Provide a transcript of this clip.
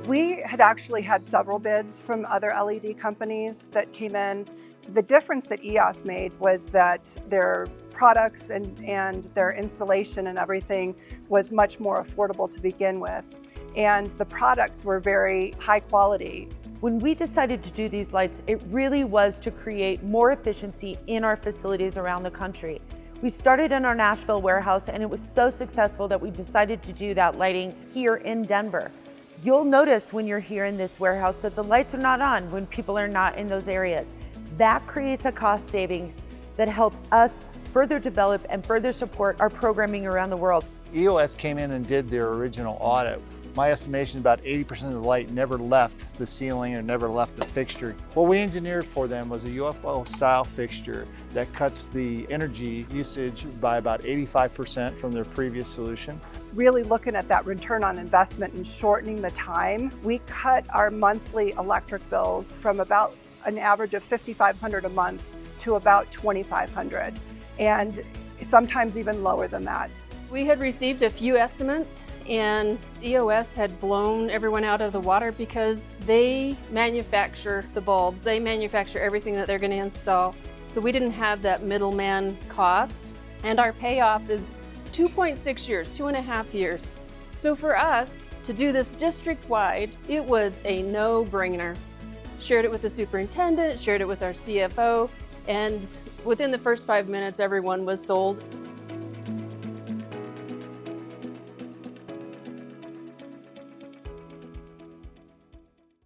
We had actually had several bids from other LED companies that came in. The difference that EOS made was that their products and their installation and everything was much more affordable to begin with. And the products were very high quality. When we decided to do these lights, it really was to create more efficiency in our facilities around the country. We started in our Nashville warehouse, and it was so successful that we decided to do that lighting here in Denver. You'll notice when you're here in this warehouse that the lights are not on when people are not in those areas. That creates a cost savings that helps us further develop and further support our programming around the world. EOS came in and did their original audit. My estimation, about 80% of the light never left the ceiling or never left the fixture. What we engineered for them was a UFO style fixture that cuts the energy usage by about 85% from their previous solution. Really looking at that return on investment and shortening the time, we cut our monthly electric bills from about an average of $5,500 a month to about $2,500, and sometimes even lower than that. We had received a few estimates, and EOS had blown everyone out of the water because they manufacture the bulbs. They manufacture everything that they're going to install. So we didn't have that middleman cost, and our payoff is 2.6 years, 2.5 years. So for us to do this district-wide, it was a no-brainer. Shared it with the superintendent, shared it with our CFO, and within the first 5 minutes, everyone was sold.